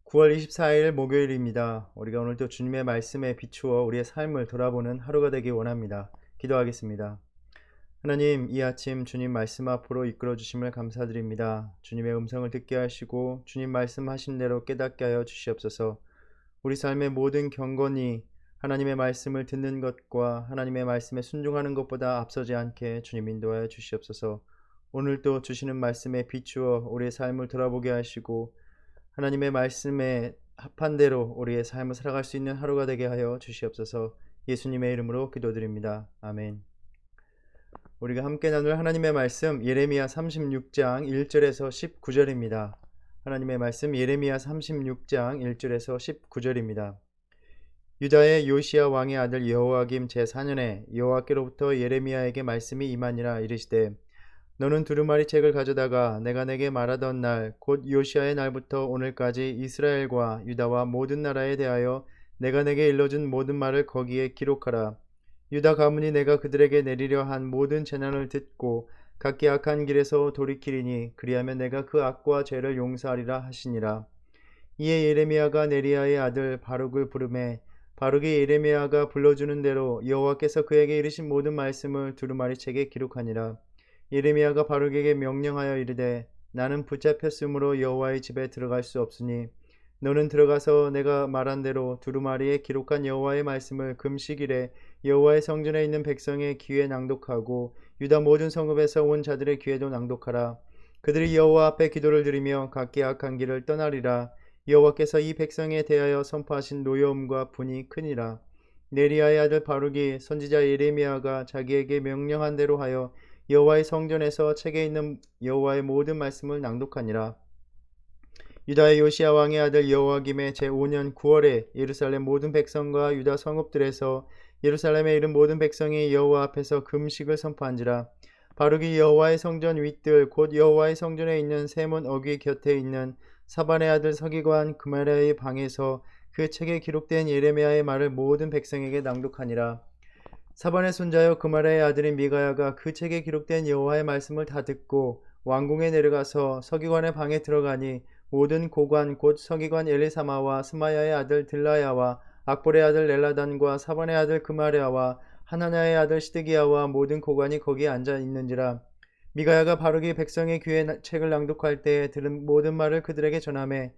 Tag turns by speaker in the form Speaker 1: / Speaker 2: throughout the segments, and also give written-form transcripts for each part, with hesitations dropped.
Speaker 1: 9월 24일 목요일입니다. 우리가 오늘도 주님의 말씀에 비추어 우리의 삶을 돌아보는 하루가 되기 원합니다. 기도하겠습니다. 하나님, 이 아침 주님 말씀 앞으로 이끌어 주심을 감사드립니다. 주님의 음성을 듣게 하시고 주님 말씀하신 대로 깨닫게 하여 주시옵소서. 우리 삶의 모든 경건이 하나님의 말씀을 듣는 것과 하나님의 말씀에 순종하는 것보다 앞서지 않게 주님 인도하여 주시옵소서. 오늘도 주시는 말씀에 비추어 우리의 삶을 돌아보게 하시고 하나님의 말씀에 합한 대로 우리의 삶을 살아갈 수 있는 하루가 되게 하여 주시옵소서. 예수님의 이름으로 기도드립니다. 아멘. 우리가 함께 나눌 하나님의 말씀 예레미야 36장 1절에서 19절입니다. 하나님의 말씀 예레미야 36장 1절에서 19절입니다. 유다의 요시야 왕의 아들 여호야김 제4년에 여호와께로부터 예레미야에게 말씀이 임하니라. 이르시되 너는 두루마리 책을 가져다가 내가 내게 말하던 날 곧 요시야의 날부터 오늘까지 이스라엘과 유다와 모든 나라에 대하여 내가 내게 일러준 모든 말을 거기에 기록하라. 유다 가문이 내가 그들에게 내리려 한 모든 재난을 듣고 각기 악한 길에서 돌이키리니 그리하면 내가 그 악과 죄를 용서하리라 하시니라. 이에 예레미야가 네리야의 아들 바룩을 부르매 바룩이 예레미야가 불러주는 대로 여호와께서 그에게 이르신 모든 말씀을 두루마리 책에 기록하니라. 예레미야가 바룩에게 명령하여 이르되 나는 붙잡혔으므로 여호와의 집에 들어갈 수 없으니 너는 들어가서 내가 말한 대로 두루마리에 기록한 여호와의 말씀을 금식일에 여호와의 성전에 있는 백성의 귀에 낭독하고 유다 모든 성읍에서 온 자들의 귀에도 낭독하라. 그들이 여호와 앞에 기도를 드리며 각기 악한 길을 떠나리라. 여호와께서 이 백성에 대하여 선포하신 노여움과 분이 크니라. 네리야의 아들 바룩이 선지자 예레미야가 자기에게 명령한 대로 하여 여호와의 성전에서 책에 있는 여호와의 모든 말씀을 낭독하니라. 유다의 요시야 왕의 아들 여호야김의 제5년 9월에 예루살렘 모든 백성과 유다 성읍들에서 예루살렘에 이른 모든 백성이 여호와 앞에서 금식을 선포한지라. 바룩이 여호와의 성전 윗들 곧 여호와의 성전에 있는 세문 어귀 곁에 있는 사반의 아들 서기관 그마랴의 방에서 그 책에 기록된 예레미야의 말을 모든 백성에게 낭독하니라. 사반의 손자여 그마랴의 아들인 미가야가 그 책에 기록된 여호와의 말씀을 다 듣고 왕궁에 내려가서 서기관의 방에 들어가니 모든 고관 곧 서기관 엘리사마와 스마야의 아들 들라야와 악볼의 아들 넬라단과 사반의 아들 그마랴와 하나냐의 아들 시드기야와 모든 고관이 거기에 앉아 있는지라. 미가야가 바룩이 백성의 귀에 책을 낭독할 때에 들은 모든 말을 그들에게 전하매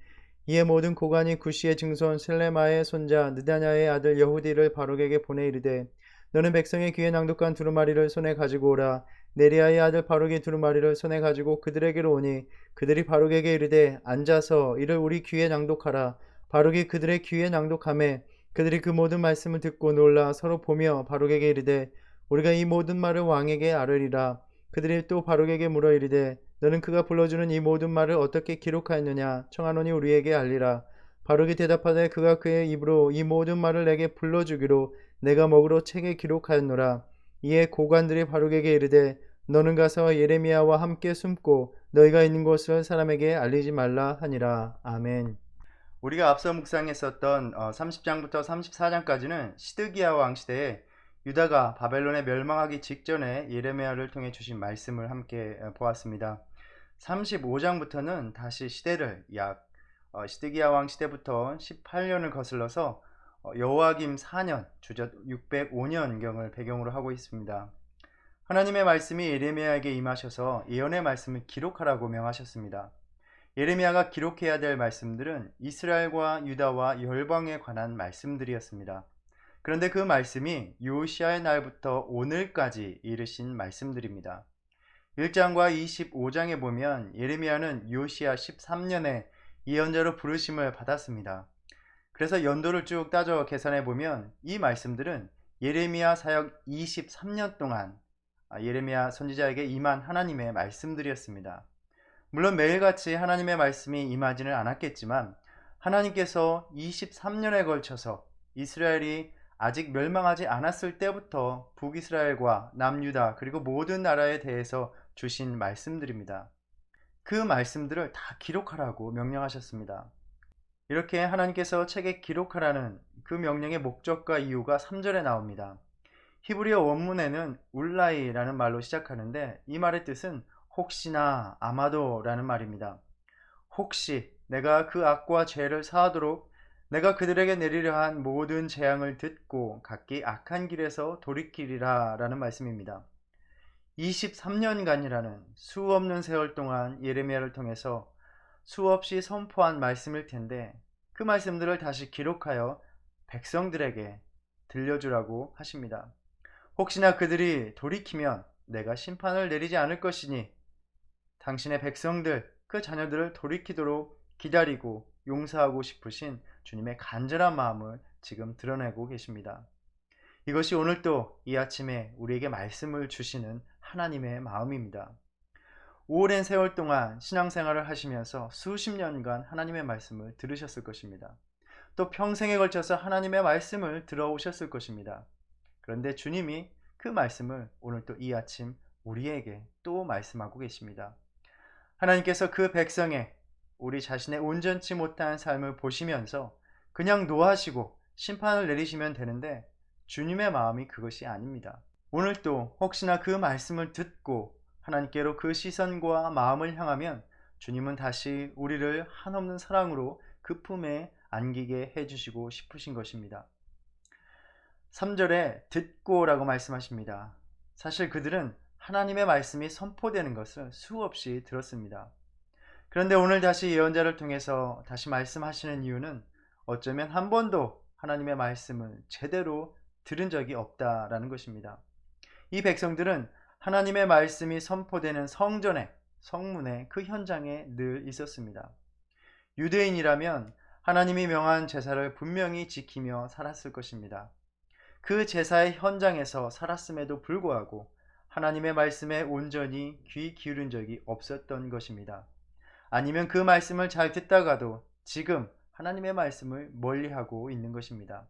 Speaker 1: 이에 모든 고관이 구시의 증손 셀레마의 손자 느다냐의 아들 여후디를 바룩에게 보내 이르되 너는 백성의 귀에 낭독한 두루마리를 손에 가지고 오라. 네리야의 아들 바룩이 두루마리를 손에 가지고 그들에게로 오니 그들이 바룩에게 이르되 앉아서 이를 우리 귀에 낭독하라. 바룩이 그들의 귀에 낭독하매 그들이 그 모든 말씀을 듣고 놀라 서로 보며 바룩에게 이르되 우리가 이 모든 말을 왕에게 아뢰리라. 그들이 또 바룩에게 물어 이르되 너는 그가 불러주는 이 모든 말을 어떻게 기록하였느냐 청하노니 우리에게 알리라. 바룩이 대답하되 그가 그의 입으로 이 모든 말을 내게 불러주기로 내가 먹으로 책에 기록하였노라. 이에 고관들이 바룩에게 이르되 너는 가서 예레미야와 함께 숨고 너희가 있는 곳을 사람에게 알리지 말라 하니라. 아멘. 우리가 앞서 묵상했었던 30장부터 34장까지는 시드기야 왕 시대에 유다가 바벨론에 멸망하기 직전에 예레미야를 통해 주신 말씀을 함께 보았습니다. 35장부터는 다시 시대를 시드기야 왕 시대부터 18년을 거슬러서 여호야김 4년 주전 605년경을 배경으로 하고 있습니다. 하나님의 말씀이 예레미야에게 임하셔서 예언의 말씀을 기록하라고 명하셨습니다. 예레미야가 기록해야 될 말씀들은 이스라엘과 유다와 열방에 관한 말씀들이었습니다. 그런데 그 말씀이 요시야의 날부터 오늘까지 이르신 말씀들입니다. 1장과 25장에 보면 예레미야는 요시야 13년에 예언자로 부르심을 받았습니다. 그래서 연도를 쭉 따져 계산해 보면 이 말씀들은 예레미야 사역 23년 동안 예레미야 선지자에게 임한 하나님의 말씀들이었습니다. 물론 매일같이 하나님의 말씀이 임하지는 않았겠지만 하나님께서 23년에 걸쳐서 이스라엘이 아직 멸망하지 않았을 때부터 북이스라엘과 남유다 그리고 모든 나라에 대해서 주신 말씀들입니다. 그 말씀들을 다 기록하라고 명령하셨습니다. 이렇게 하나님께서 책에 기록하라는 그 명령의 목적과 이유가 3절에 나옵니다. 히브리어 원문에는 울라이라는 말로 시작하는데 이 말의 뜻은 혹시나 아마도라는 말입니다. 혹시 내가 그 악과 죄를 사하도록 내가 그들에게 내리려 한 모든 재앙을 듣고 각기 악한 길에서 돌이키리라 라는 말씀입니다. 23년간이라는 수없는 세월 동안 예레미야를 통해서 수없이 선포한 말씀일 텐데 그 말씀들을 다시 기록하여 백성들에게 들려주라고 하십니다. 혹시나 그들이 돌이키면 내가 심판을 내리지 않을 것이니 당신의 백성들, 그 자녀들을 돌이키도록 기다리고 용서하고 싶으신 주님의 간절한 마음을 지금 드러내고 계십니다. 이것이 오늘도 이 아침에 우리에게 말씀을 주시는 하나님의 마음입니다. 오랜 세월 동안 신앙생활을 하시면서 수십 년간 하나님의 말씀을 들으셨을 것입니다. 또 평생에 걸쳐서 하나님의 말씀을 들어오셨을 것입니다. 그런데 주님이 그 말씀을 오늘 또 이 아침 우리에게 또 말씀하고 계십니다. 하나님께서 그 백성의 우리 자신의 온전치 못한 삶을 보시면서 그냥 노하시고 심판을 내리시면 되는데 주님의 마음이 그것이 아닙니다. 오늘 또 혹시나 그 말씀을 듣고 하나님께로 그 시선과 마음을 향하면 주님은 다시 우리를 한없는 사랑으로 그 품에 안기게 해주시고 싶으신 것입니다. 3절에 듣고라고 말씀하십니다. 사실 그들은 하나님의 말씀이 선포되는 것을 수없이 들었습니다. 그런데 오늘 다시 예언자를 통해서 다시 말씀하시는 이유는 어쩌면 한 번도 하나님의 말씀을 제대로 들은 적이 없다라는 것입니다. 이 백성들은 하나님의 말씀이 선포되는 성전에, 성문에, 그 현장에 늘 있었습니다. 유대인이라면 하나님이 명한 제사를 분명히 지키며 살았을 것입니다. 그 제사의 현장에서 살았음에도 불구하고 하나님의 말씀에 온전히 귀 기울인 적이 없었던 것입니다. 아니면 그 말씀을 잘 듣다가도 지금 하나님의 말씀을 멀리하고 있는 것입니다.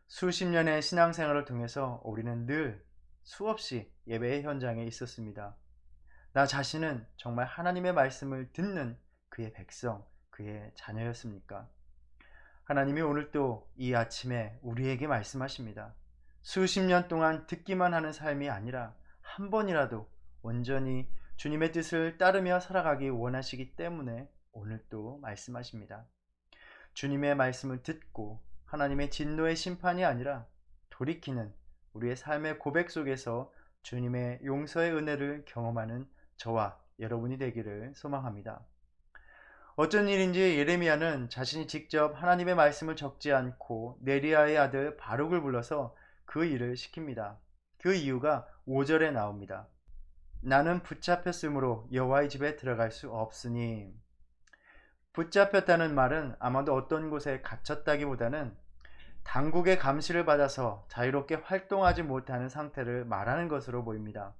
Speaker 1: 수십 년의 신앙생활을 통해서 우리는 늘 수없이 예배의 현장에 있었습니다. 나 자신은 정말 하나님의 말씀을 듣는 그의 백성, 그의 자녀였습니까? 하나님이 오늘 또 이 아침에 우리에게 말씀하십니다. 수십 년 동안 듣기만 하는 삶이 아니라 한 번이라도 온전히 주님의 뜻을 따르며 살아가기 원하시기 때문에 오늘 또 말씀하십니다. 주님의 말씀을 듣고 하나님의 진노의 심판이 아니라 돌이키는 우리의 삶의 고백 속에서 주님의 용서의 은혜를 경험하는 저와 여러분이 되기를 소망합니다. 어쩐 일인지 예레미야는 자신이 직접 하나님의 말씀을 적지 않고 네리야의 아들 바룩을 불러서 그 일을 시킵니다. 그 이유가 5절에 나옵니다. 나는 붙잡혔으므로 여호와의 집에 들어갈 수 없으니. 붙잡혔다는 말은 아마도 어떤 곳에 갇혔다기보다는 당국의 감시를 받아서 자유롭게 활동하지 못하는 상태를 말하는 것으로 보입니다.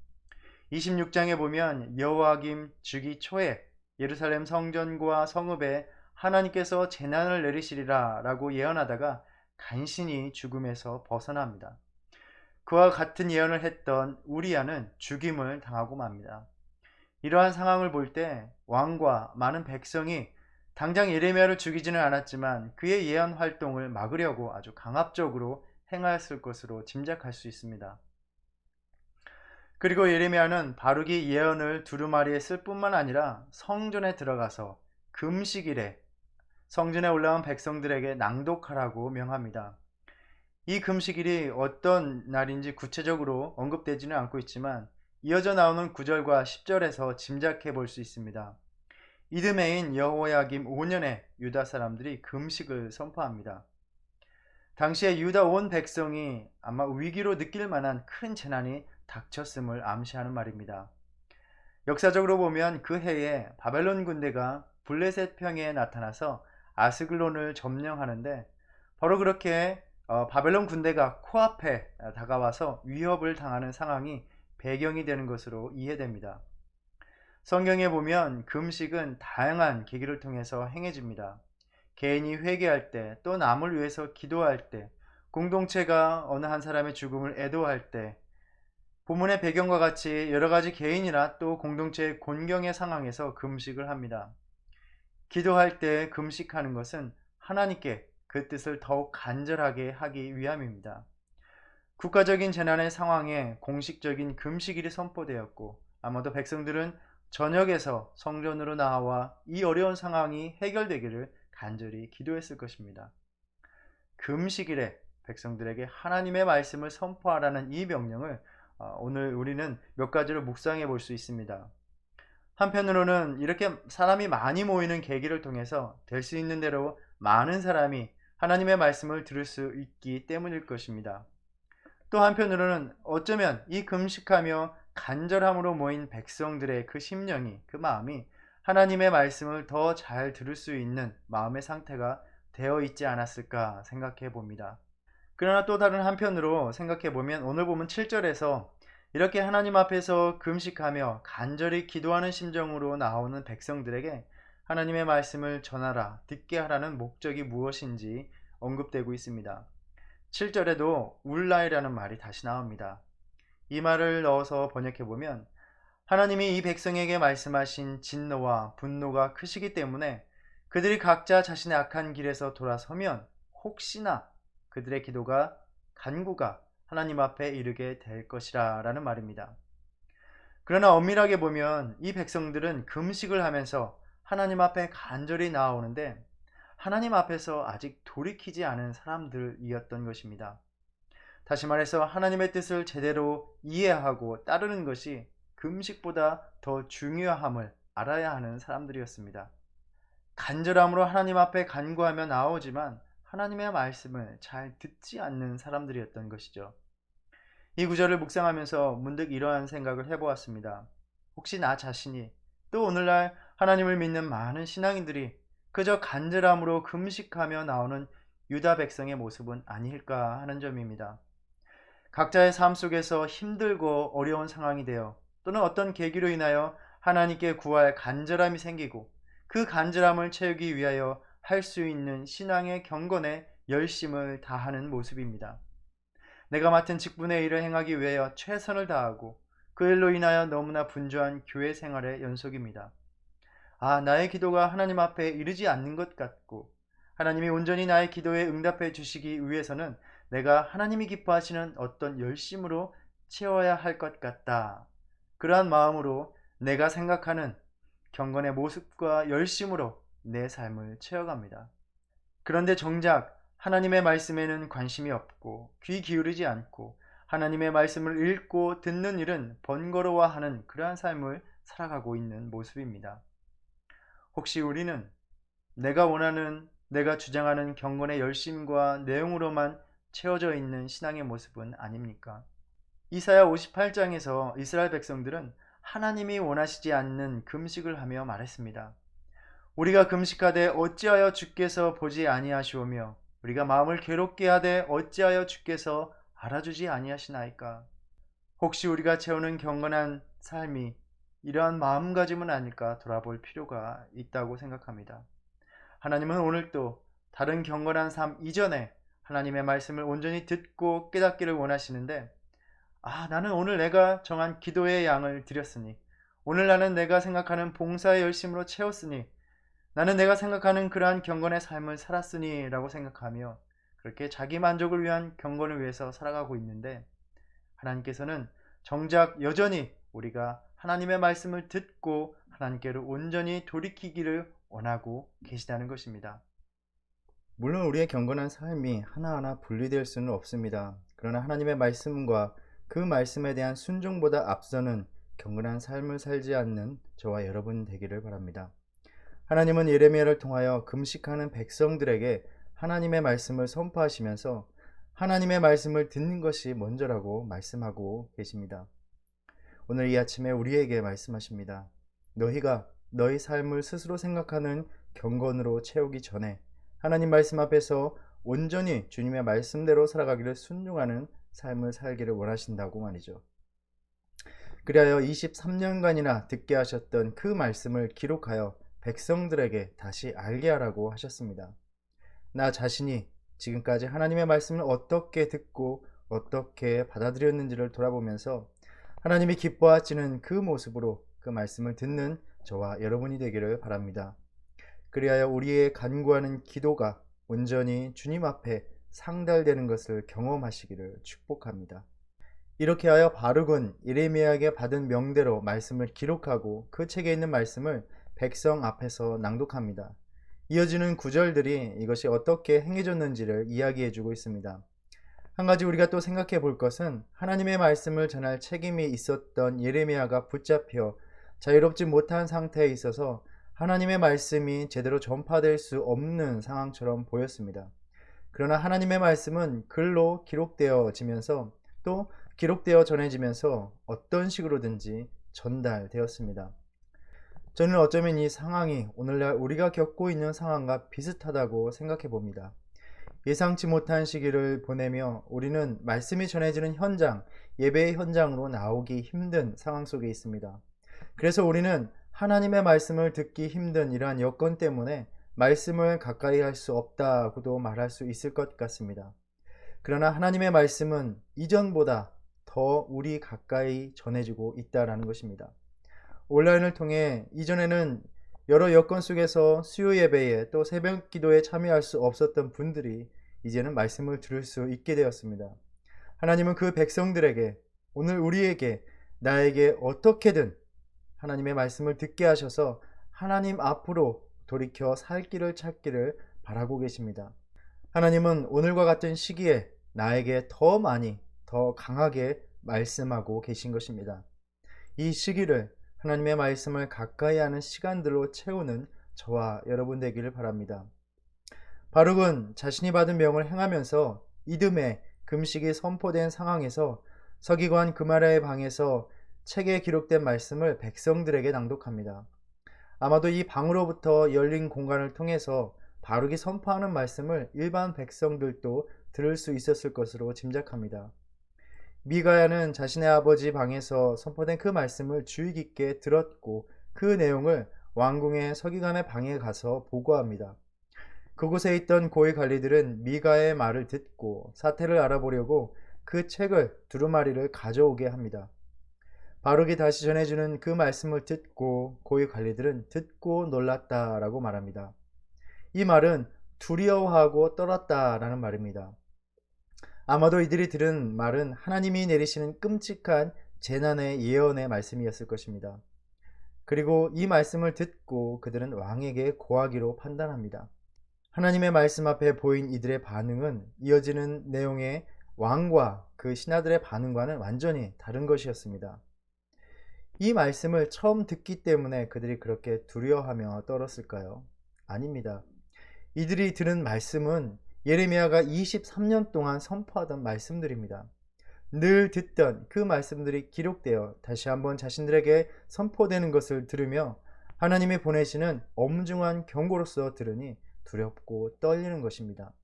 Speaker 1: 26장에 보면 여호야김 주기 초에 예루살렘 성전과 성읍에 하나님께서 재난을 내리시리라 라고 예언하다가 간신히 죽음에서 벗어납니다. 그와 같은 예언을 했던 우리야는 죽임을 당하고 맙니다. 이러한 상황을 볼 때 왕과 많은 백성이 당장 예레미야를 죽이지는 않았지만 그의 예언 활동을 막으려고 아주 강압적으로 행하였을 것으로 짐작할 수 있습니다. 그리고 예레미야는 바룩이 예언을 두루마리에 쓸 뿐만 아니라 성전에 들어가서 금식일에 성전에 올라온 백성들에게 낭독하라고 명합니다. 이 금식일이 어떤 날인지 구체적으로 언급되지는 않고 있지만 이어져 나오는 9절과 10절에서 짐작해 볼 수 있습니다. 이듬해인 여호야김 5년에 유다 사람들이 금식을 선포합니다. 당시에 유다 온 백성이 아마 위기로 느낄 만한 큰 재난이 닥쳤음을 암시하는 말입니다. 역사적으로 보면 그 해에 바벨론 군대가 블레셋 평야에 나타나서 아스글론을 점령하는데 바로 그렇게 바벨론 군대가 코앞에 다가와서 위협을 당하는 상황이 배경이 되는 것으로 이해됩니다. 성경에 보면 금식은 다양한 계기를 통해서 행해집니다. 개인이 회개할 때, 또 남을 위해서 기도할 때, 공동체가 어느 한 사람의 죽음을 애도할 때, 본문의 배경과 같이 여러 가지 개인이나 또 공동체의 곤경의 상황에서 금식을 합니다. 기도할 때 금식하는 것은 하나님께 그 뜻을 더욱 간절하게 하기 위함입니다. 국가적인 재난의 상황에 공식적인 금식일이 선포되었고 아마도 백성들은 저녁에서 성전으로 나와 이 어려운 상황이 해결되기를 간절히 기도했을 것입니다. 금식일에 백성들에게 하나님의 말씀을 선포하라는 이 명령을 오늘 우리는 몇 가지로 묵상해 볼 수 있습니다. 한편으로는 이렇게 사람이 많이 모이는 계기를 통해서 될 수 있는 대로 많은 사람이 하나님의 말씀을 들을 수 있기 때문일 것입니다. 또 한편으로는 어쩌면 이 금식하며 간절함으로 모인 백성들의 그 심령이, 그 마음이 하나님의 말씀을 더 잘 들을 수 있는 마음의 상태가 되어 있지 않았을까 생각해 봅니다. 그러나 또 다른 한편으로 생각해 보면 오늘 보면 7절에서 이렇게 하나님 앞에서 금식하며 간절히 기도하는 심정으로 나오는 백성들에게 하나님의 말씀을 전하라, 듣게 하라는 목적이 무엇인지 언급되고 있습니다. 7절에도 울라이라는 말이 다시 나옵니다. 이 말을 넣어서 번역해 보면 하나님이 이 백성에게 말씀하신 진노와 분노가 크시기 때문에 그들이 각자 자신의 악한 길에서 돌아서면 혹시나 그들의 기도가, 간구가 하나님 앞에 이르게 될 것이라 라는 말입니다. 그러나 엄밀하게 보면 이 백성들은 금식을 하면서 하나님 앞에 간절히 나아오는데 하나님 앞에서 아직 돌이키지 않은 사람들이었던 것입니다. 다시 말해서 하나님의 뜻을 제대로 이해하고 따르는 것이 금식보다 더 중요함을 알아야 하는 사람들이었습니다. 간절함으로 하나님 앞에 간구하며 나오지만 하나님의 말씀을 잘 듣지 않는 사람들이었던 것이죠. 이 구절을 묵상하면서 문득 이러한 생각을 해보았습니다. 혹시 나 자신이 또 오늘날 하나님을 믿는 많은 신앙인들이 그저 간절함으로 금식하며 나오는 유다 백성의 모습은 아닐까 하는 점입니다. 각자의 삶 속에서 힘들고 어려운 상황이 되어 또는 어떤 계기로 인하여 하나님께 구할 간절함이 생기고 그 간절함을 채우기 위하여 할 수 있는 신앙의 경건에 열심을 다하는 모습입니다. 내가 맡은 직분의 일을 행하기 위하여 최선을 다하고 그 일로 인하여 너무나 분주한 교회 생활의 연속입니다. 나의 기도가 하나님 앞에 이르지 않는 것 같고 하나님이 온전히 나의 기도에 응답해 주시기 위해서는 내가 하나님이 기뻐하시는 어떤 열심으로 채워야 할 것 같다. 그러한 마음으로 내가 생각하는 경건의 모습과 열심으로 내 삶을 채워갑니다. 그런데 정작 하나님의 말씀에는 관심이 없고 귀 기울이지 않고 하나님의 말씀을 읽고 듣는 일은 번거로워하는 그러한 삶을 살아가고 있는 모습입니다. 혹시 우리는 내가 원하는, 내가 주장하는 경건의 열심과 내용으로만 채워져 있는 신앙의 모습은 아닙니까? 이사야 58장에서 이스라엘 백성들은 하나님이 원하시지 않는 금식을 하며 말했습니다. 우리가 금식하되 어찌하여 주께서 보지 아니하시오며 우리가 마음을 괴롭게 하되 어찌하여 주께서 알아주지 아니하시나이까. 혹시 우리가 채우는 경건한 삶이 이러한 마음가짐은 아닐까 돌아볼 필요가 있다고 생각합니다. 하나님은 오늘도 다른 경건한 삶 이전에 하나님의 말씀을 온전히 듣고 깨닫기를 원하시는데 나는 오늘 내가 정한 기도의 양을 드렸으니 오늘 나는 내가 생각하는 봉사의 열심으로 채웠으니 나는 내가 생각하는 그러한 경건의 삶을 살았으니 라고 생각하며 그렇게 자기 만족을 위한 경건을 위해서 살아가고 있는데 하나님께서는 정작 여전히 우리가 하나님의 말씀을 듣고 하나님께로 온전히 돌이키기를 원하고 계시다는 것입니다. 물론 우리의 경건한 삶이 하나하나 분리될 수는 없습니다. 그러나 하나님의 말씀과 그 말씀에 대한 순종보다 앞서는 경건한 삶을 살지 않는 저와 여러분 되기를 바랍니다. 하나님은 예레미야를 통하여 금식하는 백성들에게 하나님의 말씀을 선포하시면서 하나님의 말씀을 듣는 것이 먼저라고 말씀하고 계십니다. 오늘 이 아침에 우리에게 말씀하십니다. 너희가 너희 삶을 스스로 생각하는 경건으로 채우기 전에 하나님 말씀 앞에서 온전히 주님의 말씀대로 살아가기를 순종하는 삶을 살기를 원하신다고 말이죠. 그리하여 23년간이나 듣게 하셨던 그 말씀을 기록하여 백성들에게 다시 알게 하라고 하셨습니다. 나 자신이 지금까지 하나님의 말씀을 어떻게 듣고 어떻게 받아들였는지를 돌아보면서 하나님이 기뻐하시는 그 모습으로 그 말씀을 듣는 저와 여러분이 되기를 바랍니다. 그리하여 우리의 간구하는 기도가 온전히 주님 앞에 상달되는 것을 경험하시기를 축복합니다. 이렇게 하여 바룩은 예레미야에게 받은 명대로 말씀을 기록하고 그 책에 있는 말씀을 백성 앞에서 낭독합니다. 이어지는 구절들이 이것이 어떻게 행해졌는지를 이야기해주고 있습니다. 한 가지 우리가 또 생각해 볼 것은 하나님의 말씀을 전할 책임이 있었던 예레미야가 붙잡혀 자유롭지 못한 상태에 있어서 하나님의 말씀이 제대로 전파될 수 없는 상황처럼 보였습니다. 그러나 하나님의 말씀은 글로 기록되어지면서 또 기록되어 전해지면서 어떤 식으로든지 전달되었습니다. 저는 어쩌면 이 상황이 오늘날 우리가 겪고 있는 상황과 비슷하다고 생각해 봅니다. 예상치 못한 시기를 보내며 우리는 말씀이 전해지는 현장, 예배의 현장으로 나오기 힘든 상황 속에 있습니다. 그래서 우리는 하나님의 말씀을 듣기 힘든 이러한 여건 때문에 말씀을 가까이 할 수 없다고도 말할 수 있을 것 같습니다. 그러나 하나님의 말씀은 이전보다 더 우리 가까이 전해지고 있다는 것입니다. 온라인을 통해 이전에는 여러 여건 속에서 수요 예배에 또 새벽 기도에 참여할 수 없었던 분들이 이제는 말씀을 들을 수 있게 되었습니다. 하나님은 그 백성들에게 오늘 우리에게 나에게 어떻게든 하나님의 말씀을 듣게 하셔서 하나님 앞으로 돌이켜 살 길을 찾기를 바라고 계십니다. 하나님은 오늘과 같은 시기에 나에게 더 많이 더 강하게 말씀하고 계신 것입니다. 이 시기를 하나님의 말씀을 가까이 하는 시간들로 채우는 저와 여러분 되기를 바랍니다. 바룩은 자신이 받은 명을 행하면서 이듬해 금식이 선포된 상황에서 서기관 그마랴의 방에서 책에 기록된 말씀을 백성들에게 낭독합니다. 아마도 이 방으로부터 열린 공간을 통해서 바룩이 선포하는 말씀을 일반 백성들도 들을 수 있었을 것으로 짐작합니다. 미가야는 자신의 아버지 방에서 선포된 그 말씀을 주의 깊게 들었고 그 내용을 왕궁의 서기관의 방에 가서 보고합니다. 그곳에 있던 고위 관리들은 미가의 말을 듣고 사태를 알아보려고 그 책을 두루마리를 가져오게 합니다. 바룩이 다시 전해주는 그 말씀을 듣고 고위 관리들은 듣고 놀랐다라고 말합니다. 이 말은 두려워하고 떨었다라는 말입니다. 아마도 이들이 들은 말은 하나님이 내리시는 끔찍한 재난의 예언의 말씀이었을 것입니다. 그리고 이 말씀을 듣고 그들은 왕에게 고하기로 판단합니다. 하나님의 말씀 앞에 보인 이들의 반응은 이어지는 내용의 왕과 그 신하들의 반응과는 완전히 다른 것이었습니다. 이 말씀을 처음 듣기 때문에 그들이 그렇게 두려워하며 떨었을까요? 아닙니다. 이들이 들은 말씀은 예레미야가 23년 동안 선포하던 말씀들입니다. 늘 듣던 그 말씀들이 기록되어 다시 한번 자신들에게 선포되는 것을 들으며 하나님이 보내시는 엄중한 경고로서 들으니 두렵고 떨리는 것입니다.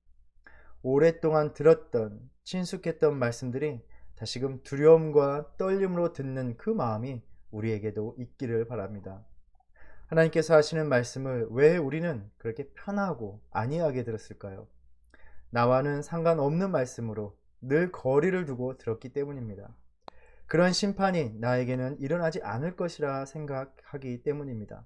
Speaker 1: 오랫동안 들었던 친숙했던 말씀들이 다시금 두려움과 떨림으로 듣는 그 마음이 우리에게도 있기를 바랍니다. 하나님께서 하시는 말씀을 왜 우리는 그렇게 편하고 안이하게 들었을까요? 나와는 상관없는 말씀으로 늘 거리를 두고 들었기 때문입니다. 그런 심판이 나에게는 일어나지 않을 것이라 생각하기 때문입니다.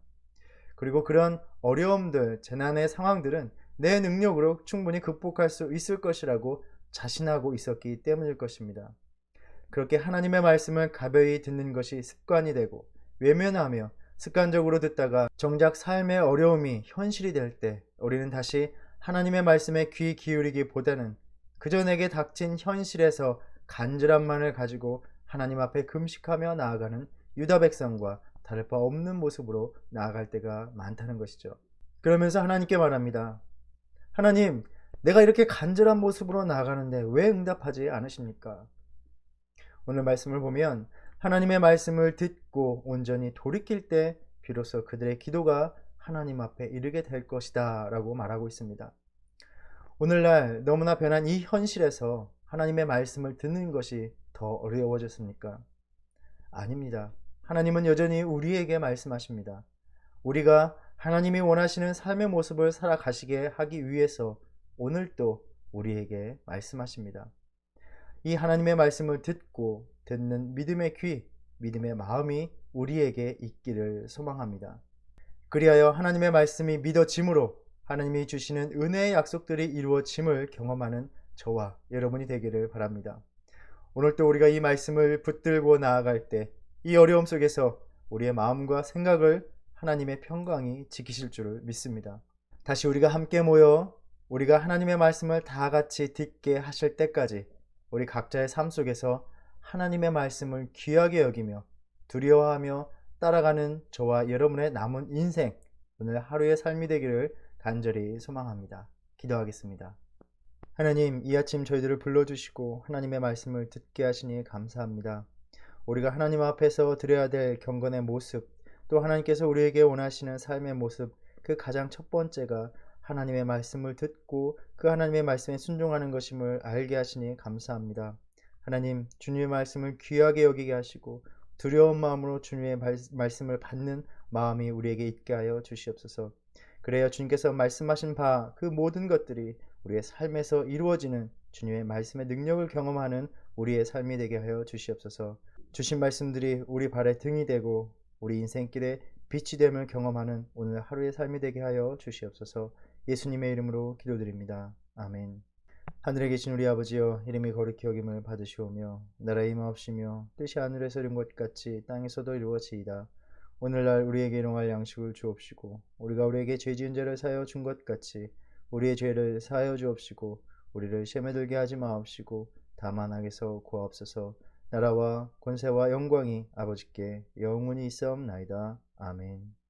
Speaker 1: 그리고 그런 어려움들, 재난의 상황들은 내 능력으로 충분히 극복할 수 있을 것이라고 자신하고 있었기 때문일 것입니다. 그렇게 하나님의 말씀을 가벼이 듣는 것이 습관이 되고 외면하며 습관적으로 듣다가 정작 삶의 어려움이 현실이 될 때 우리는 다시 하나님의 말씀에 귀 기울이기보다는 그저 내게 닥친 현실에서 간절함만을 가지고 하나님 앞에 금식하며 나아가는 유다 백성과 다를 바 없는 모습으로 나아갈 때가 많다는 것이죠. 그러면서 하나님께 말합니다. 하나님, 내가 이렇게 간절한 모습으로 나아가는데 왜 응답하지 않으십니까? 오늘 말씀을 보면 하나님의 말씀을 듣고 온전히 돌이킬 때 비로소 그들의 기도가 하나님 앞에 이르게 될 것이다 라고 말하고 있습니다. 오늘날 너무나 변한 이 현실에서 하나님의 말씀을 듣는 것이 더 어려워졌습니까? 아닙니다. 하나님은 여전히 우리에게 말씀하십니다. 우리가 하나님이 원하시는 삶의 모습을 살아가시게 하기 위해서 오늘도 우리에게 말씀하십니다. 이 하나님의 말씀을 듣고 듣는 믿음의 귀, 믿음의 마음이 우리에게 있기를 소망합니다. 그리하여 하나님의 말씀이 믿어짐으로 하나님이 주시는 은혜의 약속들이 이루어짐을 경험하는 저와 여러분이 되기를 바랍니다. 오늘 또 우리가 이 말씀을 붙들고 나아갈 때 이 어려움 속에서 우리의 마음과 생각을 하나님의 평강이 지키실 줄을 믿습니다. 다시 우리가 함께 모여 우리가 하나님의 말씀을 다 같이 듣게 하실 때까지 우리 각자의 삶 속에서 하나님의 말씀을 귀하게 여기며 두려워하며 따라가는 저와 여러분의 남은 인생, 오늘 하루의 삶이 되기를 간절히 소망합니다. 기도하겠습니다. 하나님, 이 아침 저희들을 불러주시고 하나님의 말씀을 듣게 하시니 감사합니다. 우리가 하나님 앞에서 드려야 될 경건의 모습, 또 하나님께서 우리에게 원하시는 삶의 모습, 그 가장 첫 번째가 하나님의 말씀을 듣고 그 하나님의 말씀에 순종하는 것임을 알게 하시니 감사합니다. 하나님, 주님의 말씀을 귀하게 여기게 하시고 두려운 마음으로 주님의 말씀을 받는 마음이 우리에게 있게 하여 주시옵소서. 그래야 주님께서 말씀하신 바 그 모든 것들이 우리의 삶에서 이루어지는 주님의 말씀의 능력을 경험하는 우리의 삶이 되게 하여 주시옵소서. 주신 말씀들이 우리 발의 등이 되고 우리 인생길에 빛이 됨을 경험하는 오늘 하루의 삶이 되게 하여 주시옵소서. 예수님의 이름으로 기도드립니다. 아멘. 하늘에 계신 우리 아버지여, 이름이 거룩히 여김을 받으시오며 나라의 임하옵시며 뜻이 하늘에서 이룬 것 같이 땅에서도 이루어지이다. 오늘날 우리에게 일용할 양식을 주옵시고 우리가 우리에게 죄 지은 자를 사하여 준 것 같이 우리의 죄를 사하여 주옵시고 우리를 시험에 들게 하지 마옵시고 다만 악에서 구하옵소서. 나라와 권세와 영광이 아버지께 영원히 있사옵나이다. 아멘.